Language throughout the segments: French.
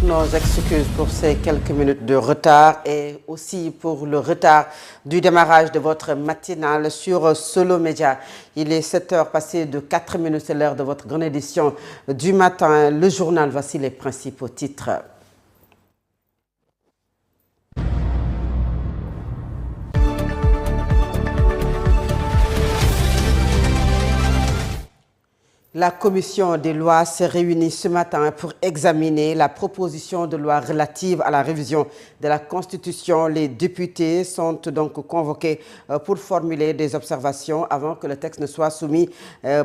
nos excuses pour ces quelques minutes de retard et aussi pour le retard du démarrage de votre matinale sur Solo Média. Il est 7h passé de 4 minutes, c'est l'heure de votre grande édition du matin. Le journal, voici les principaux titres. La commission des lois s'est réunie ce matin pour examiner la proposition de loi relative à la révision de la Constitution. Les députés sont donc convoqués pour formuler des observations avant que le texte ne soit soumis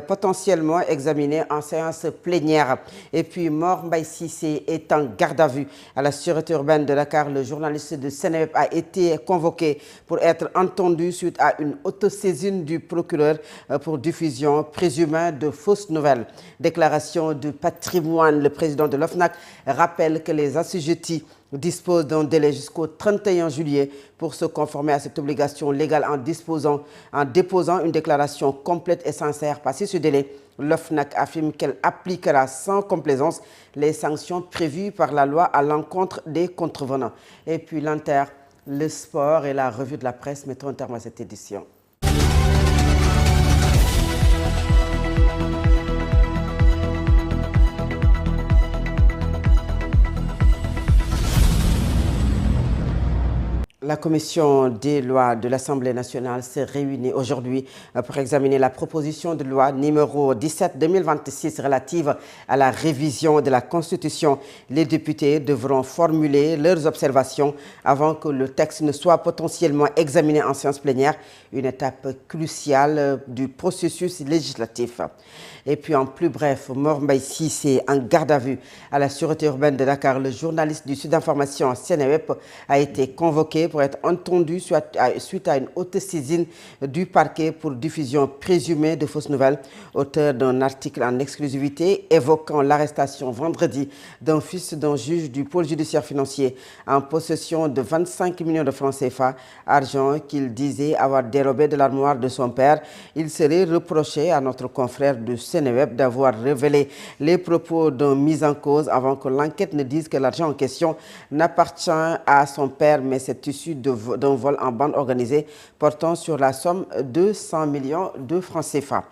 potentiellement examiné en séance plénière. Et puis Mor Mbaye Cissé est en garde à vue à la sûreté urbaine de Dakar. Le journaliste de Seneweb a été convoqué pour être entendu suite à une autosaisine du procureur pour diffusion présumée de fausses nouvelles. Déclaration de patrimoine. Le président de l'OFNAC rappelle que les assujettis disposent d'un délai jusqu'au 31 juillet pour se conformer à cette obligation légale en déposant une déclaration complète et sincère. Passé ce délai, l'OFNAC affirme qu'elle appliquera sans complaisance les sanctions prévues par la loi à l'encontre des contrevenants. Et puis l'Inter, le sport et la revue de la presse mettront un terme à cette édition. La commission des lois de l'Assemblée nationale s'est réunie aujourd'hui pour examiner la proposition de loi numéro 17/2026 relative à la révision de la Constitution. Les députés devront formuler leurs observations avant que le texte ne soit potentiellement examiné en séance plénière, une étape cruciale du processus législatif. Et puis en plus bref, Mor Mbaye Cissé en garde à vue à la sûreté urbaine de Dakar. Le journaliste du Sud Information Seneweb a été convoqué pour être entendu suite à une autosaisine du parquet pour diffusion présumée de fausses nouvelles. Auteur d'un article en exclusivité évoquant l'arrestation vendredi d'un fils d'un juge du pôle judiciaire financier en possession de 25 millions de francs CFA, argent qu'il disait avoir dérobé de l'armoire de son père. Il serait reproché à notre confrère de Seneweb d'avoir révélé les propos d'un mis en cause avant que l'enquête ne dise que l'argent en question n'appartient à son père, mais c'est issu d'un vol en bande organisée portant sur la somme de 100 millions de francs CFA.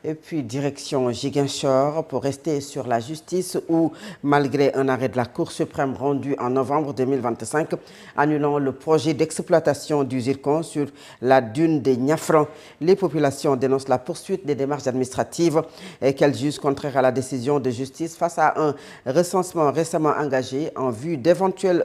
Et puis direction Ziguinchor pour rester sur la justice où, malgré un arrêt de la Cour suprême rendu en novembre 2025, annulant le projet d'exploitation du zircon sur la dune des Niafran, les populations dénoncent la poursuite des démarches administratives qu'elles jugent contraires à la décision de justice face à un recensement récemment engagé en vue d'éventuelles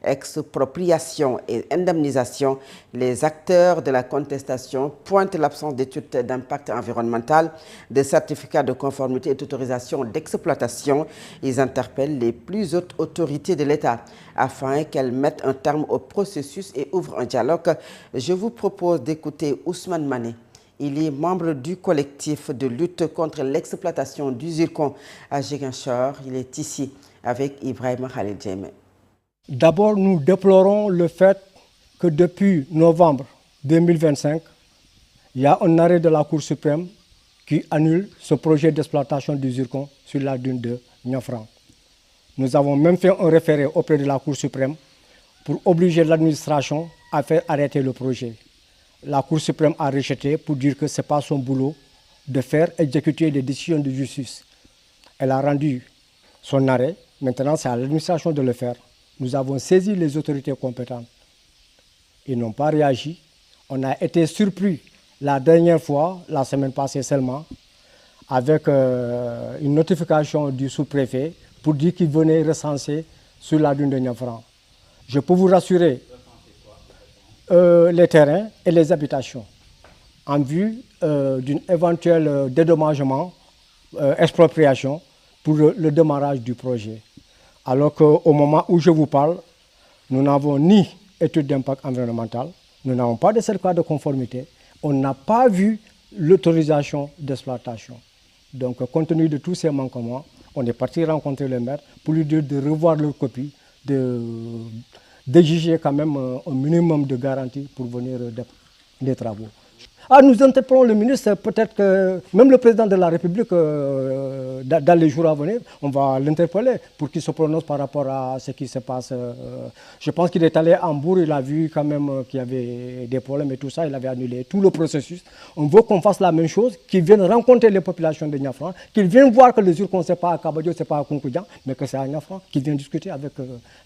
expropriation et indemnisation. Les acteurs de la contestation pointent l'absence d'études d'impact environnemental, de certificats de conformité et d'autorisation d'exploitation. Ils interpellent les plus hautes autorités de l'État afin qu'elles mettent un terme au processus et ouvrent un dialogue. Je vous propose d'écouter Ousmane Mané. Il est membre du collectif de lutte contre l'exploitation du zircon à Ziguinchor. Il est ici avec Ibrahim Khalil Djemé. D'abord, nous déplorons le fait que depuis novembre 2025, il y a un arrêt de la Cour suprême qui annule ce projet d'exploitation du zircon sur la dune de Niafran. Nous avons même fait un référé auprès de la Cour suprême pour obliger l'administration à faire arrêter le projet. La Cour suprême a rejeté pour dire que ce n'est pas son boulot de faire exécuter des décisions de justice. Elle a rendu son arrêt. Maintenant, c'est à l'administration de le faire. Nous avons saisi les autorités compétentes. Ils n'ont pas réagi. On a été surpris la dernière fois, la semaine passée seulement, avec une notification du sous-préfet pour dire qu'il venait recenser sur la dune de Niafran. Je peux vous rassurer, les terrains et les habitations en vue d'un éventuel dédommagement, expropriation pour le démarrage du projet. Alors qu'au moment où je vous parle, nous n'avons ni étude d'impact environnemental, nous n'avons pas de certificat de conformité, on n'a pas vu l'autorisation d'exploitation. Donc, compte tenu de tous ces manquements, on est parti rencontrer le maire pour lui dire de revoir leur copie, d'exiger quand même un minimum de garantie pour venir des travaux. Ah, nous interpellons le ministre, peut-être que même le président de la République, dans les jours à venir, on va l'interpeller pour qu'il se prononce par rapport à ce qui se passe. Je pense qu'il est allé à Hambourg, il a vu quand même qu'il y avait des problèmes et tout ça, il avait annulé tout le processus. On veut qu'on fasse la même chose, qu'ils viennent rencontrer les populations de Niafran, qu'ils viennent voir que le zircon, ce n'est pas à Kabadio, ce n'est pas à Konkoudian, mais que c'est à Niafran, qu'ils viennent discuter avec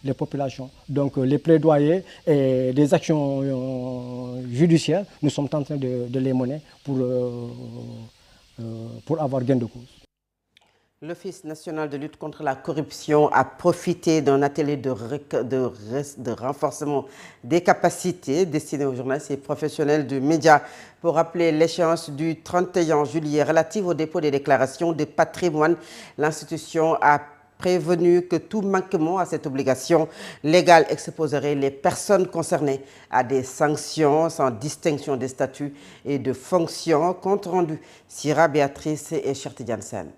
les populations. Donc les plaidoyers et des actions judiciaires, nous sommes en train de les mener pour avoir gain de cause. L'Office national de lutte contre la corruption a profité d'un atelier de renforcement des capacités destiné aux journalistes et professionnels du média pour rappeler l'échéance du 31 juillet relative au dépôt des déclarations de patrimoine. L'institution a prévenu que tout manquement à cette obligation légale exposerait les personnes concernées à des sanctions sans distinction de statut et de fonction. Compte rendu Sira Béatrice et Cherti Janssen.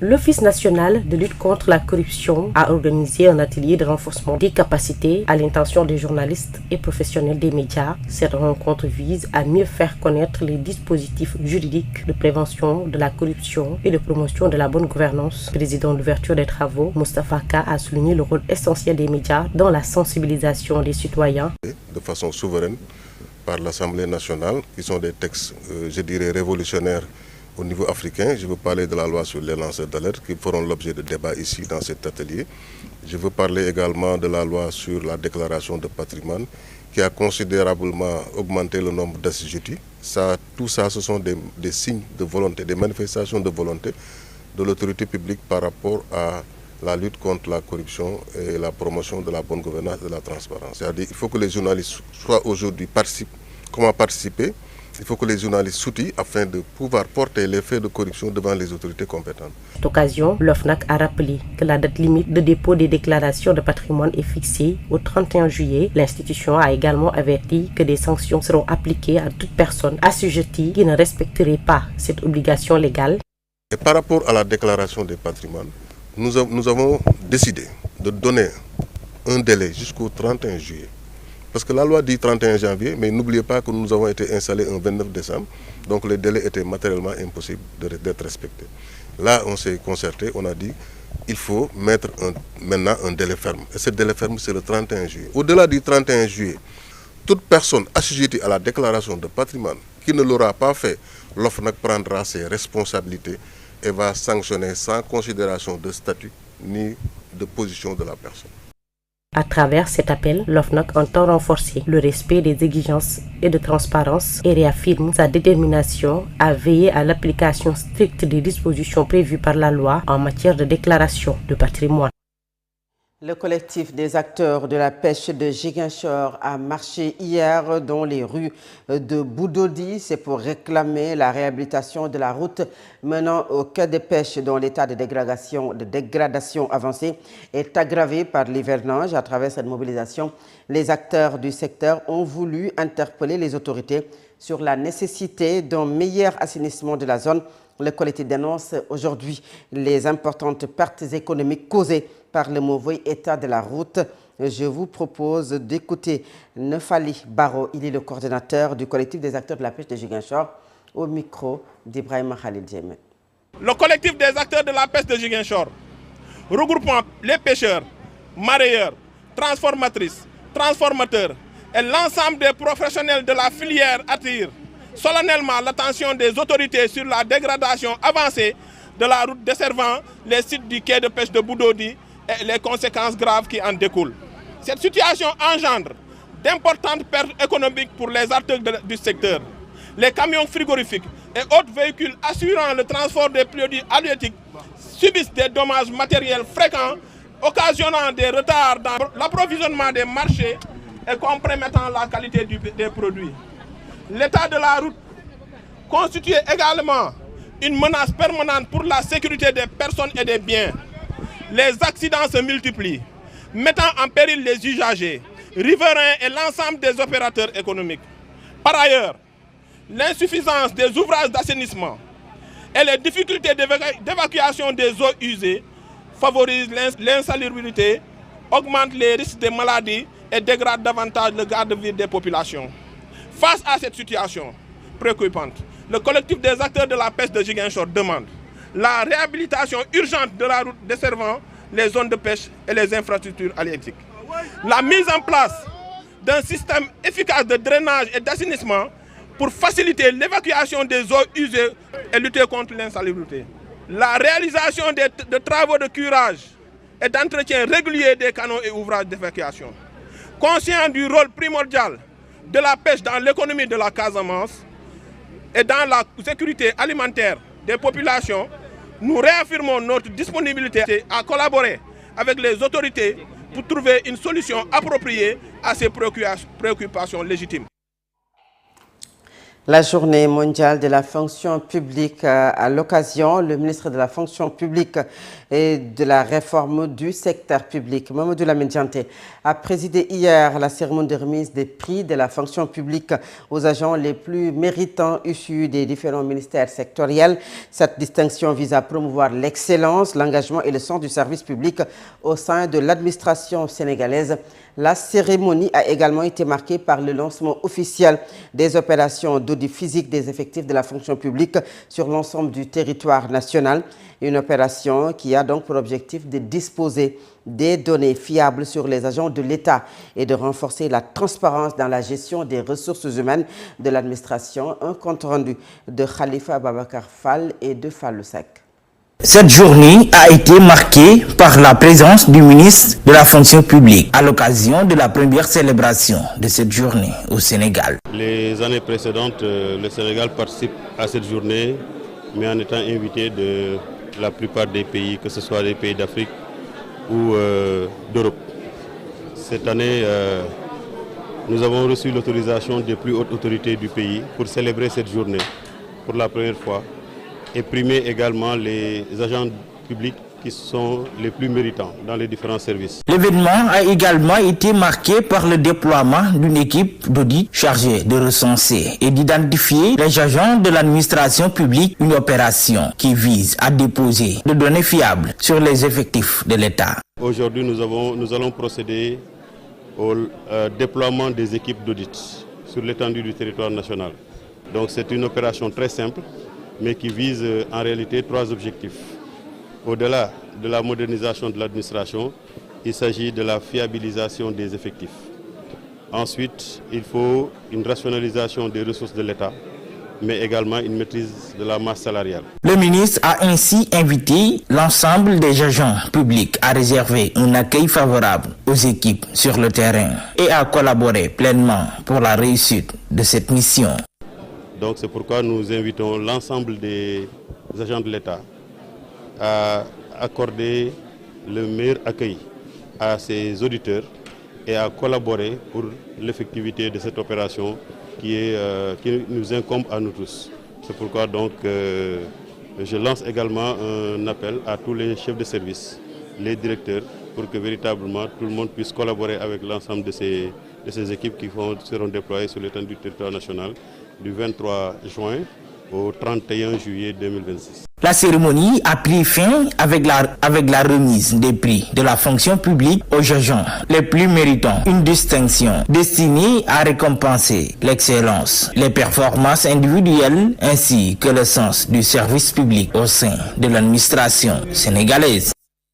L'Office national de lutte contre la corruption a organisé un atelier de renforcement des capacités à l'intention des journalistes et professionnels des médias. Cette rencontre vise à mieux faire connaître les dispositifs juridiques de prévention de la corruption et de promotion de la bonne gouvernance. Président d'ouverture des travaux, Moustapha Ka a souligné le rôle essentiel des médias dans la sensibilisation des citoyens. De façon souveraine par l'Assemblée nationale, qui sont des textes, je dirais, révolutionnaires au niveau africain. Je veux parler de la loi sur les lanceurs d'alerte qui feront l'objet de débats ici dans cet atelier. Je veux parler également de la loi sur la déclaration de patrimoine qui a considérablement augmenté le nombre d'assujettis. Tout ça, ce sont des signes de volonté, des manifestations de volonté de l'autorité publique par rapport à la lutte contre la corruption et la promotion de la bonne gouvernance et de la transparence. C'est-à-dire qu'il faut que les journalistes soient aujourd'hui participent. Comment participer? Il faut que les journalistes s'outillent afin de pouvoir porter les faits de corruption devant les autorités compétentes. À cette occasion, l'OFNAC a rappelé que la date limite de dépôt des déclarations de patrimoine est fixée au 31 juillet. L'institution a également averti que des sanctions seront appliquées à toute personne assujettie qui ne respecterait pas cette obligation légale. Et par rapport à la déclaration des patrimoines, nous avons décidé de donner un délai jusqu'au 31 juillet. Parce que la loi dit 31 janvier, mais n'oubliez pas que nous avons été installés un 29 décembre, donc le délai était matériellement impossible d'être respecté. Là, on s'est concerté, on a dit qu'il faut mettre maintenant un délai ferme. Et ce délai ferme, c'est le 31 juillet. Au-delà du 31 juillet, toute personne assujettie à la déclaration de patrimoine qui ne l'aura pas fait, l'OFNAC prendra ses responsabilités et va sanctionner sans considération de statut ni de position de la personne. À travers cet appel, l'OFNAC entend renforcer le respect des exigences et de transparence et réaffirme sa détermination à veiller à l'application stricte des dispositions prévues par la loi en matière de déclaration de patrimoine. Le collectif des acteurs de la pêche de Ziguinchor a marché hier dans les rues de Boudodi. C'est pour réclamer la réhabilitation de la route menant au quai de pêche dont l'état de dégradation avancée est aggravé par l'hivernage. À travers cette mobilisation, les acteurs du secteur ont voulu interpeller les autorités sur la nécessité d'un meilleur assainissement de la zone. Le collectif dénonce aujourd'hui les importantes pertes économiques causées par le mauvais état de la route. Je vous propose d'écouter Nefali Baro. Il est le coordinateur du collectif des acteurs de la pêche de Ziguinchor, au micro d'Ibrahim Khalid Djemé. Le collectif des acteurs de la pêche de Ziguinchor, regroupant les pêcheurs, mareyeurs, transformatrices, transformateurs et l'ensemble des professionnels de la filière attire solennellement l'attention des autorités sur la dégradation avancée de la route desservant les sites du quai de pêche de Boudodi et les conséquences graves qui en découlent. Cette situation engendre d'importantes pertes économiques pour les acteurs du secteur. Les camions frigorifiques et autres véhicules assurant le transport des produits halieutiques subissent des dommages matériels fréquents, occasionnant des retards dans l'approvisionnement des marchés et compromettant la qualité des produits. L'état de la route constitue également une menace permanente pour la sécurité des personnes et des biens. Les accidents se multiplient, mettant en péril les usagers, riverains et l'ensemble des opérateurs économiques. Par ailleurs, l'insuffisance des ouvrages d'assainissement et les difficultés d'évacuation des eaux usées favorisent l'insalubrité, augmentent les risques de maladies et dégradent davantage le cadre de vie des populations. Face à cette situation, préoccupante. Le collectif des acteurs de la pêche de Ziguinchor demande la réhabilitation urgente de la route desservant les zones de pêche et les infrastructures halieutiques. La mise en place d'un système efficace de drainage et d'assainissement pour faciliter l'évacuation des eaux usées et lutter contre l'insalubrité. La réalisation de travaux de curage et d'entretien régulier des canaux et ouvrages d'évacuation. Conscient du rôle primordial de la pêche dans l'économie de la Casamance et dans la sécurité alimentaire des populations, nous réaffirmons notre disponibilité à collaborer avec les autorités pour trouver une solution appropriée à ces préoccupations légitimes. La journée mondiale de la fonction publique, à l'occasion, le ministre de la fonction publique et de la réforme du secteur public, Mamadou Lamine Dianté, a présidé hier la cérémonie de remise des prix de la fonction publique aux agents les plus méritants issus des différents ministères sectoriels. Cette distinction vise à promouvoir l'excellence, l'engagement et le sens du service public au sein de l'administration sénégalaise. La cérémonie a également été marquée par le lancement officiel des opérations d'audit physique des effectifs de la fonction publique sur l'ensemble du territoire national. Une opération qui a donc pour objectif de disposer des données fiables sur les agents de l'État et de renforcer la transparence dans la gestion des ressources humaines de l'administration. Un compte rendu de Khalifa Babacar Fall et de Fallou Seck. Cette journée a été marquée par la présence du ministre de la fonction publique à l'occasion de la première célébration de cette journée au Sénégal. Les années précédentes, le Sénégal participe à cette journée, mais en étant invité de la plupart des pays, que ce soit des pays d'Afrique ou d'Europe. Cette année, nous avons reçu l'autorisation des plus hautes autorités du pays pour célébrer cette journée pour la première fois et primer également les agents publics qui sont les plus méritants dans les différents services. L'événement a également été marqué par le déploiement d'une équipe d'audit chargée de recenser et d'identifier les agents de l'administration publique, une opération qui vise à déposer des données fiables sur les effectifs de l'État. Aujourd'hui, nous allons procéder au déploiement des équipes d'audit sur l'étendue du territoire national. Donc c'est une opération très simple, mais qui vise en réalité trois objectifs. Au-delà de la modernisation de l'administration, il s'agit de la fiabilisation des effectifs. Ensuite, il faut une rationalisation des ressources de l'État, mais également une maîtrise de la masse salariale. Le ministre a ainsi invité l'ensemble des agents publics à réserver un accueil favorable aux équipes sur le terrain et à collaborer pleinement pour la réussite de cette mission. Donc c'est pourquoi nous invitons l'ensemble des agents de l'État à accorder le meilleur accueil à ces auditeurs et à collaborer pour l'effectivité de cette opération qui nous incombe à nous tous. C'est pourquoi donc je lance également un appel à tous les chefs de service, les directeurs, pour que véritablement tout le monde puisse collaborer avec l'ensemble de ces équipes qui seront déployées sur l'étendue du territoire national du 23 juin au 31 juillet 2026. La cérémonie a pris fin avec la remise des prix de la fonction publique aux agents les plus méritants. Une distinction destinée à récompenser l'excellence, les performances individuelles ainsi que le sens du service public au sein de l'administration sénégalaise.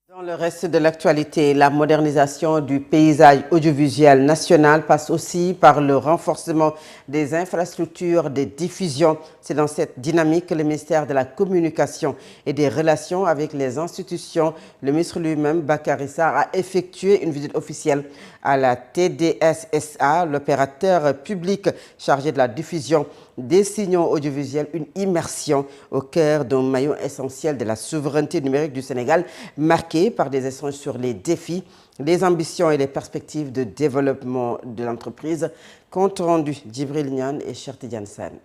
Dans le reste de l'actualité, la modernisation du paysage audiovisuel national passe aussi par le renforcement des infrastructures de diffusion. C'est dans cette dynamique que le ministère de la Communication et des Relations avec les institutions, le ministre lui-même, Bakary Sarr, a effectué une visite officielle à la TDS-SA, l'opérateur public chargé de la diffusion des signaux audiovisuels, une immersion au cœur d'un maillon essentiel de la souveraineté numérique du Sénégal, marqué par des échanges sur les défis, les ambitions et les perspectives de développement de l'entreprise. Compte rendu Djibril Niane et Cheikh Tidiane Sène.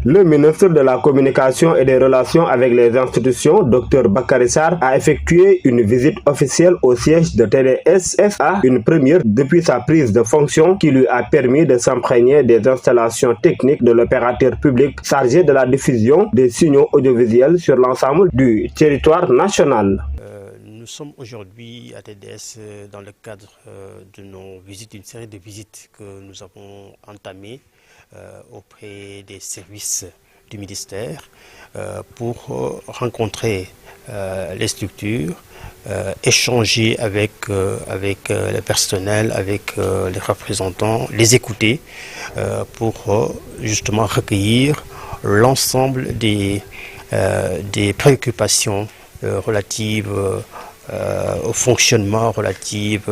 Le ministre de la Communication et des Relations avec les institutions, Dr Bakary Sarr, a effectué une visite officielle au siège de TDS-SA, une première depuis sa prise de fonction qui lui a permis de s'imprégner des installations techniques de l'opérateur public chargé de la diffusion des signaux audiovisuels sur l'ensemble du territoire national. Nous sommes aujourd'hui à TDS dans le cadre de nos visites, une série de visites que nous avons entamées auprès des services du ministère pour rencontrer les structures, échanger avec le personnel, avec les représentants, les écouter pour justement recueillir l'ensemble des préoccupations relatives au fonctionnement, relatives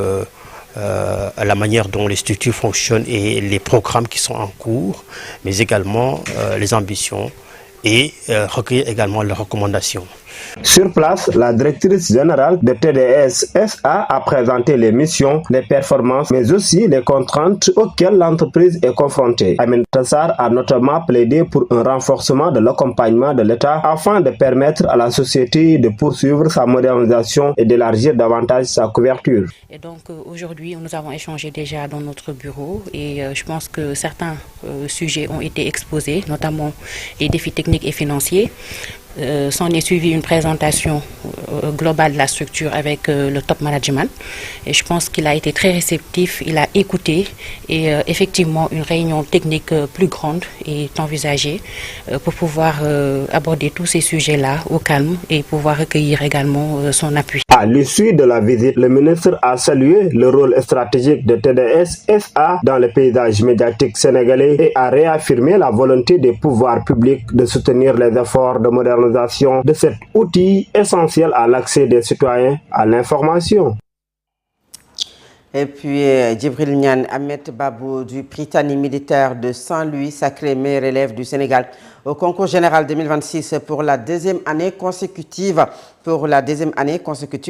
à la manière dont les structures fonctionnent et les programmes qui sont en cours, mais également les ambitions et recueillir également les recommandations. Sur place, la directrice générale de TDS SA a présenté les missions, les performances, mais aussi les contraintes auxquelles l'entreprise est confrontée. Amin Tassar a notamment plaidé pour un renforcement de l'accompagnement de l'État afin de permettre à la société de poursuivre sa modernisation et d'élargir davantage sa couverture. Et donc aujourd'hui, nous avons échangé déjà dans notre bureau et je pense que certains sujets ont été exposés, notamment les défis techniques et financiers. S'en est suivi une présentation globale de la structure avec le top management et je pense qu'il a été très réceptif, il a écouté et effectivement une réunion technique plus grande est envisagée pour pouvoir aborder tous ces sujets-là au calme et pouvoir recueillir également son appui. À l'issue de la visite, le ministre a salué le rôle stratégique de TDS SA dans le paysage médiatique sénégalais et a réaffirmé la volonté des pouvoirs publics de soutenir les efforts de modernisation de cet outil essentiel à l'accès des citoyens à l'information. Et puis, Djibril Niane Ahmed Babou du Prytanée militaire de Saint-Louis, sacré meilleur élève du Sénégal au concours général 2026 pour la deuxième année consécutive.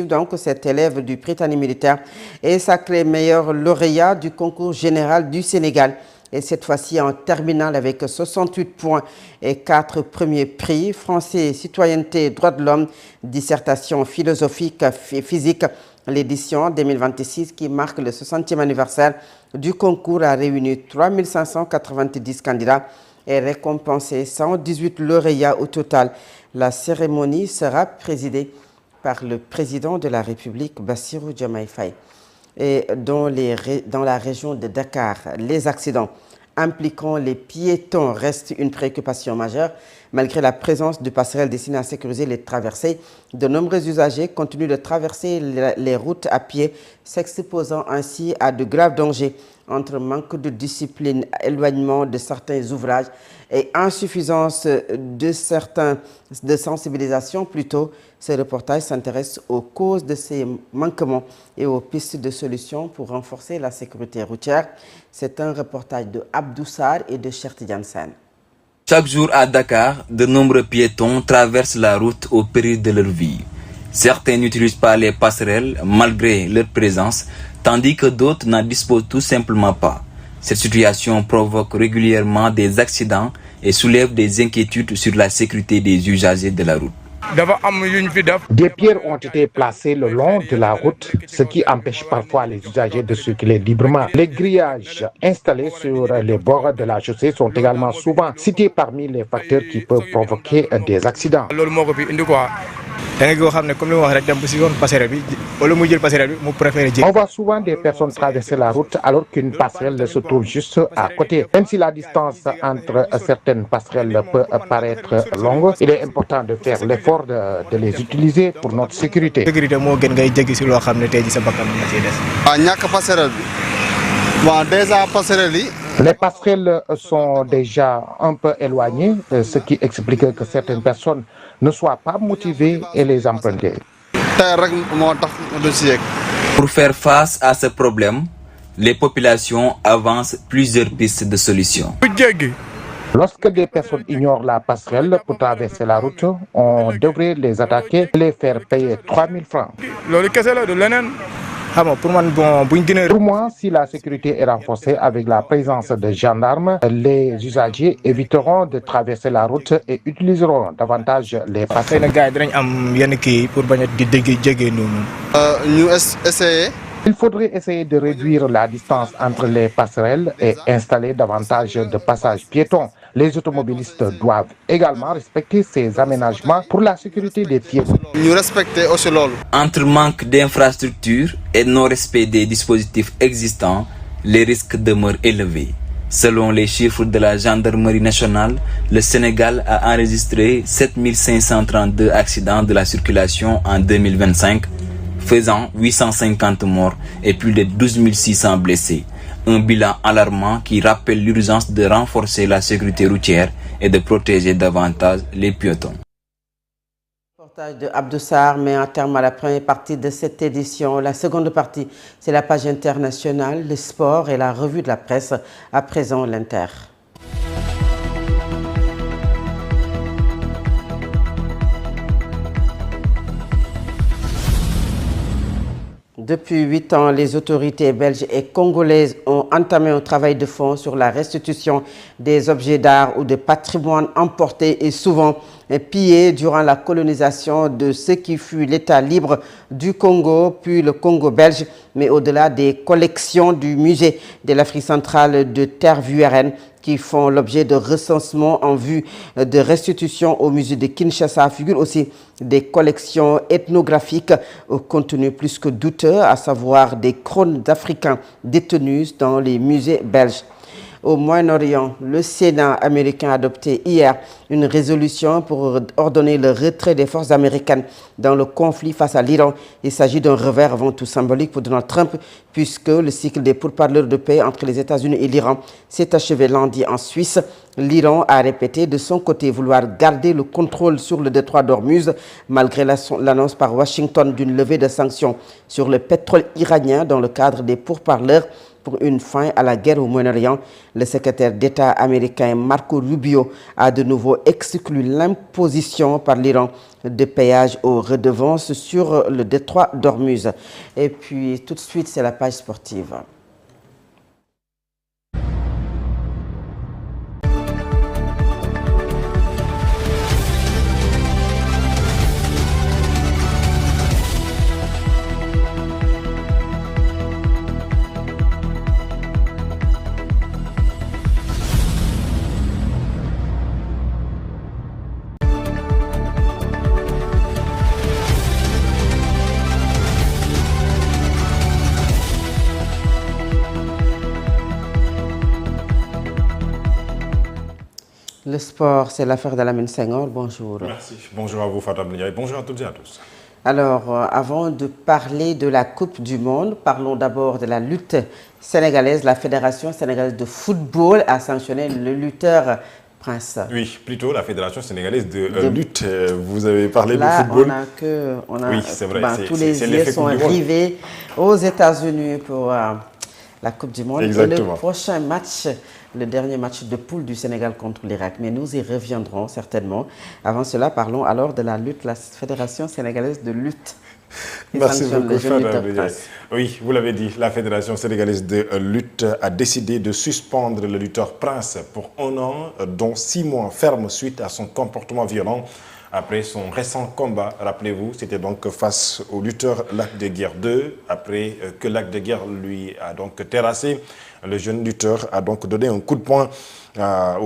Donc, cet élève du Prytanée militaire est sacré meilleur lauréat du concours général du Sénégal. Et cette fois-ci en terminale avec 68 points et 4 premiers prix. Français, citoyenneté, droits de l'homme, dissertation philosophique et physique. L'édition 2026 qui marque le 60e anniversaire du concours a réuni 3590 candidats et récompensé 118 lauréats au total. La cérémonie sera présidée par le président de la République, Bassirou Diomaye Faye. Et dans la région de Dakar, les accidents impliquant les piétons restent une préoccupation majeure. Malgré la présence de passerelles destinées à sécuriser les traversées, de nombreux usagers continuent de traverser les routes à pied, s'exposant ainsi à de graves dangers entre manque de discipline, éloignement de certains ouvrages et insuffisance de sensibilisation plutôt. Ce reportage s'intéresse aux causes de ces manquements et aux pistes de solutions pour renforcer la sécurité routière. C'est un reportage de Abdou Sarr et de Cheikh Tidiane Sène. Chaque jour à Dakar, de nombreux piétons traversent la route au péril de leur vie. Certains n'utilisent pas les passerelles malgré leur présence, tandis que d'autres n'en disposent tout simplement pas. Cette situation provoque régulièrement des accidents et soulève des inquiétudes sur la sécurité des usagers de la route. Des pierres ont été placées le long de la route, ce qui empêche parfois les usagers de circuler librement. Les grillages installés sur les bords de la chaussée sont également souvent cités parmi les facteurs qui peuvent provoquer des accidents. On voit souvent des personnes traverser la route alors qu'une passerelle se trouve juste à côté. Même si la distance entre certaines passerelles peut paraître longue, il est important de faire l'effort de les utiliser pour notre sécurité. Les passerelles sont déjà un peu éloignées, ce qui explique que certaines personnes ne soient pas motivées et les emprunter. Pour faire face à ce problème, les populations avancent plusieurs pistes de solutions. Lorsque des personnes ignorent la passerelle pour traverser la route, on devrait les attaquer et les faire payer 3000 francs. Pour moi, si la sécurité est renforcée avec la présence de gendarmes, les usagers éviteront de traverser la route et utiliseront davantage les passerelles. Il faudrait essayer de réduire la distance entre les passerelles et installer davantage de passages piétons. Les automobilistes doivent également respecter ces aménagements pour la sécurité des piétons. Entre manque d'infrastructures et non-respect des dispositifs existants, les risques demeurent élevés. Selon les chiffres de la gendarmerie nationale, le Sénégal a enregistré 7532 accidents de la circulation en 2025, faisant 850 morts et plus de 12 600 blessés. Un bilan alarmant qui rappelle l'urgence de renforcer la sécurité routière et de protéger davantage les piétons. Reportage de Abdou Sarr met un terme à la première partie de cette édition. La seconde partie, c'est la page internationale, le sport et la revue de la presse. À présent, l'Inter. Depuis 8 ans, les autorités belges et congolaises ont entamé un travail de fond sur la restitution des objets d'art ou de patrimoine emportés et souvent pillés durant la colonisation de ce qui fut l'État libre du Congo, puis le Congo belge, mais au-delà des collections du musée de l'Afrique centrale de Tervueren qui font l'objet de recensement en vue de restitution au musée de Kinshasa, figurent aussi des collections ethnographiques au contenu plus que douteux, à savoir des crânes d'Africains détenus dans les musées belges. Au Moyen-Orient, le Sénat américain a adopté hier une résolution pour ordonner le retrait des forces américaines dans le conflit face à l'Iran. Il s'agit d'un revers avant tout symbolique pour Donald Trump, puisque le cycle des pourparlers de paix entre les États-Unis et l'Iran s'est achevé lundi en Suisse. L'Iran a répété de son côté vouloir garder le contrôle sur le détroit d'Ormuz, malgré l'annonce par Washington d'une levée de sanctions sur le pétrole iranien dans le cadre des pourparlers pour une fin à la guerre au Moyen-Orient. Le secrétaire d'État américain Marco Rubio a de nouveau exclu l'imposition par l'Iran de péage aux redevances sur le détroit d'Ormuz. Et puis tout de suite, c'est la page sportive. Le sport, c'est l'affaire d'Alamine Senghor. Bonjour. Merci. Bonjour à vous, Fatou Abdoulaye. Bonjour à toutes et à tous. Alors, avant de parler de la Coupe du Monde, parlons d'abord de la lutte sénégalaise. La Fédération sénégalaise de football a sanctionné le lutteur Prince. Oui, plutôt la Fédération sénégalaise de lutte. Vous avez parlé de football. Oui, c'est vrai. Tous les yeux sont rivés aux États-Unis pour la Coupe du Monde. Exactement. Et le prochain match, le dernier match de poule du Sénégal contre l'Irak. Mais nous y reviendrons certainement. Avant cela, parlons alors de la lutte, la Fédération sénégalaise de lutte. Merci beaucoup, oui, vous l'avez dit, la Fédération sénégalaise de lutte a décidé de suspendre le lutteur Prince pour 1 an, dont 6 mois ferme suite à son comportement violent. Après son récent combat, rappelez-vous, c'était donc face au lutteur Lac de Guiers 2. Après que Lac de Guiers lui a donc terrassé, le jeune lutteur a donc donné un coup de poing à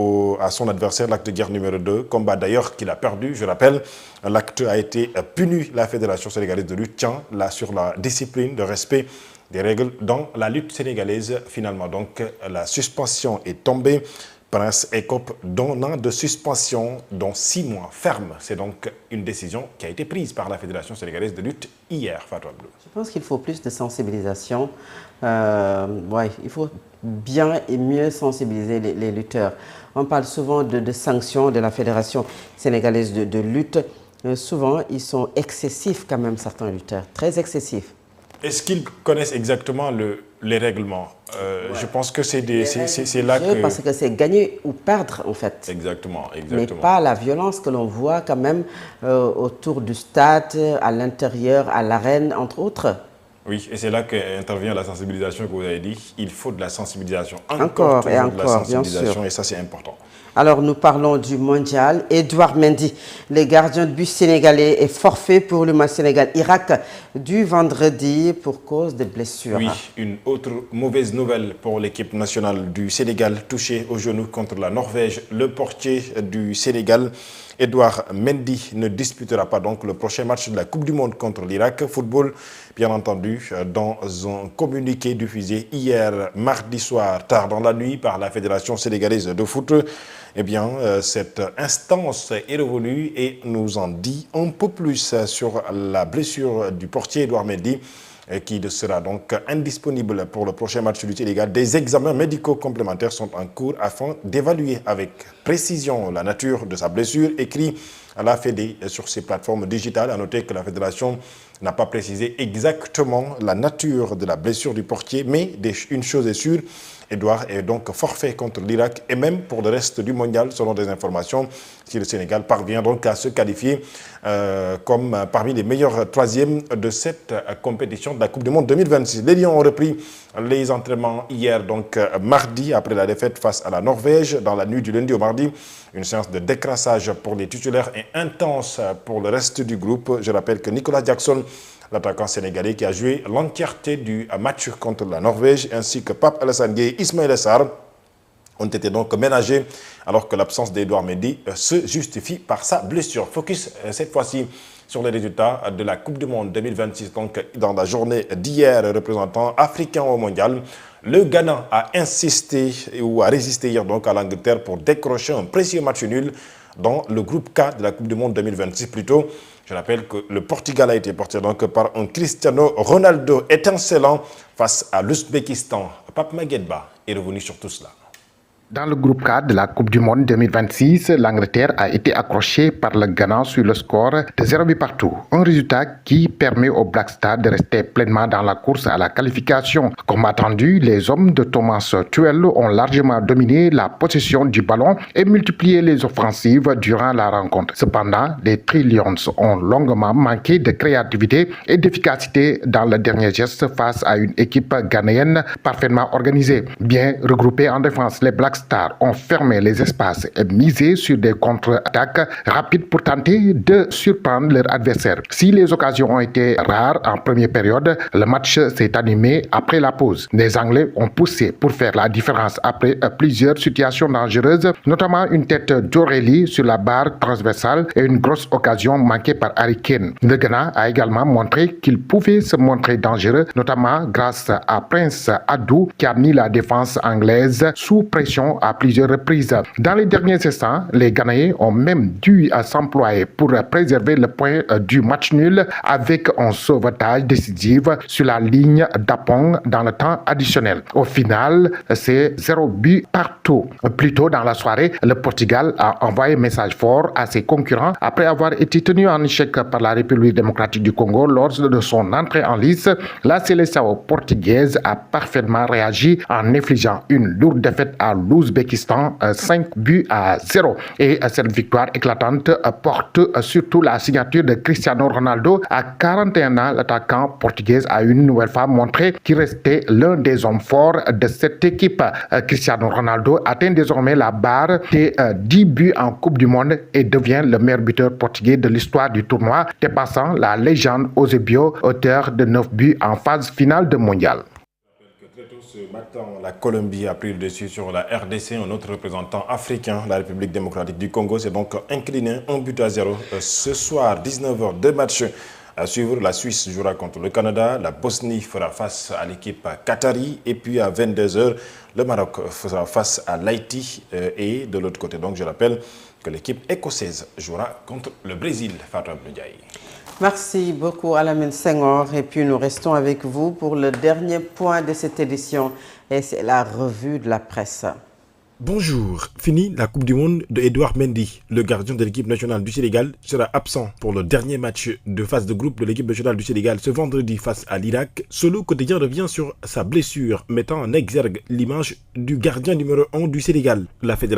son adversaire, l'acte de guerre numéro 2. Combat d'ailleurs qu'il a perdu, je rappelle. L'acte a été puni. La Fédération sénégalaise de lutte tient là sur la discipline de respect des règles dans la lutte sénégalaise. Finalement, donc, la suspension est tombée. Prince écope d'un an de suspension, dont 6 mois ferme. C'est donc une décision qui a été prise par la Fédération sénégalaise de lutte hier, Fatou Abdou. Je pense qu'il faut plus de sensibilisation. Il faut bien et mieux sensibiliser les lutteurs. On parle souvent de sanctions de la Fédération sénégalaise de lutte. Souvent, ils sont excessifs quand même, certains lutteurs, très excessifs. Est-ce qu'ils connaissent exactement les règlements? Je pense que c'est là que... Parce que c'est gagner ou perdre, en fait. Exactement. Mais pas la violence que l'on voit quand même autour du stade, à l'intérieur, à l'arène, entre autres. Oui, et c'est là qu'intervient la sensibilisation que vous avez dit. Il faut de la sensibilisation. Encore et encore, de la sensibilisation, bien sûr. Et ça, c'est important. Alors, nous parlons du mondial. Edouard Mendy, le gardien de but sénégalais, est forfait pour le match Sénégal-Irak du vendredi pour cause de blessures. Oui, une autre mauvaise nouvelle pour l'équipe nationale du Sénégal, touchée au genou contre la Norvège. Le portier du Sénégal Edouard Mendy ne disputera pas donc le prochain match de la Coupe du Monde contre l'Irak. Football, bien entendu, dans un communiqué diffusé hier mardi soir, tard dans la nuit, par la Fédération sénégalaise de foot. Eh bien, cette instance est revenue et nous en dit un peu plus sur la blessure du portier Edouard Mendy, qui sera donc indisponible pour le prochain match du Sénégal. Des examens médicaux complémentaires sont en cours afin d'évaluer avec précision la nature de sa blessure, écrit à la Fédé sur ses plateformes digitales. À noter que la Fédération n'a pas précisé exactement la nature de la blessure du portier, mais une chose est sûre, Edouard est donc forfait contre l'Irak et même pour le reste du mondial, selon des informations, si le Sénégal parvient donc à se qualifier comme parmi les meilleurs troisièmes de cette compétition de la Coupe du Monde 2026. Les Lions ont repris les entraînements hier, donc mardi, après la défaite face à la Norvège, dans la nuit du lundi au mardi. Une séance de décrassage pour les titulaires et intense pour le reste du groupe. Je rappelle que Nicolas Jackson, l'attaquant sénégalais qui a joué l'entièreté du match contre la Norvège, ainsi que Pape Alassane Gueye et Ismaïla Sarr, ont été donc ménagés, alors que l'absence d'Edouard Mendy se justifie par sa blessure. Focus cette fois-ci sur les résultats de la Coupe du Monde 2026, donc dans la journée d'hier, représentant africain au mondial. Le Ghana a insisté ou a résisté hier donc à l'Angleterre pour décrocher un précieux match nul dans le groupe K de la Coupe du Monde 2026. Plutôt, je rappelle que le Portugal a été porté donc par un Cristiano Ronaldo étincelant face à l'Ouzbékistan. Pape Maguedba est revenu sur tout cela. Dans le groupe 4 de la Coupe du Monde 2026, l'Angleterre a été accrochée par le Ghana sur le score de 0 but partout. Un résultat qui permet aux Black Stars de rester pleinement dans la course à la qualification. Comme attendu, les hommes de Thomas Tuchel ont largement dominé la possession du ballon et multiplié les offensives durant la rencontre. Cependant, les Trillions ont longuement manqué de créativité et d'efficacité dans le dernier geste face à une équipe ghanéenne parfaitement organisée. Bien regroupée en défense, les Black Stars ont fermé les espaces et misé sur des contre-attaques rapides pour tenter de surprendre leur adversaire. Si les occasions ont été rares en première période, le match s'est animé après la pause. Les Anglais ont poussé pour faire la différence après plusieurs situations dangereuses, notamment une tête d'Aurélie sur la barre transversale et une grosse occasion manquée par Harry Kane. Le Ghana a également montré qu'il pouvait se montrer dangereux, notamment grâce à Prince Adou qui a mis la défense anglaise sous pression à plusieurs reprises. Dans les derniers instants, les Ghanéens ont même dû s'employer pour préserver le point du match nul avec un sauvetage décisif sur la ligne d'Apong dans le temps additionnel. Au final, c'est 0 but partout. Plus tôt dans la soirée, le Portugal a envoyé un message fort à ses concurrents après avoir été tenu en échec par la République démocratique du Congo lors de son entrée en lice. La sélection portugaise a parfaitement réagi en infligeant une lourde défaite à l'Ouzbékistan, 5 buts à 0. Et cette victoire éclatante porte surtout la signature de Cristiano Ronaldo. À 41 ans, l'attaquant portugais a une nouvelle fois montré qu'il restait l'un des hommes forts de cette équipe. Cristiano Ronaldo atteint désormais la barre des 10 buts en Coupe du Monde et devient le meilleur buteur portugais de l'histoire du tournoi, dépassant la légende Eusebio, auteur de 9 buts en phase finale de mondial. Ce matin, la Colombie a pris le dessus sur la RDC. Un autre représentant africain, la République démocratique du Congo, s'est donc incliné 1 but à 0. Ce soir, 19h, 2 matchs à suivre. La Suisse jouera contre le Canada. La Bosnie fera face à l'équipe qatari. Et puis à 22h, le Maroc fera face à l'Haïti. Et de l'autre côté, donc je rappelle que l'équipe écossaise jouera contre le Brésil. Fatou Ndiaye. Merci beaucoup Alamine Senghor et puis nous restons avec vous pour le dernier point de cette édition et c'est la revue de la presse. Bonjour, fini la Coupe du Monde de Edouard Mendy. Le gardien de l'équipe nationale du Sénégal sera absent pour le dernier match de phase de groupe de l'équipe nationale du Sénégal ce vendredi face à l'Irak. Solo Quotidien revient sur sa blessure, mettant en exergue l'image du gardien numéro 1 du Sénégal. La fédération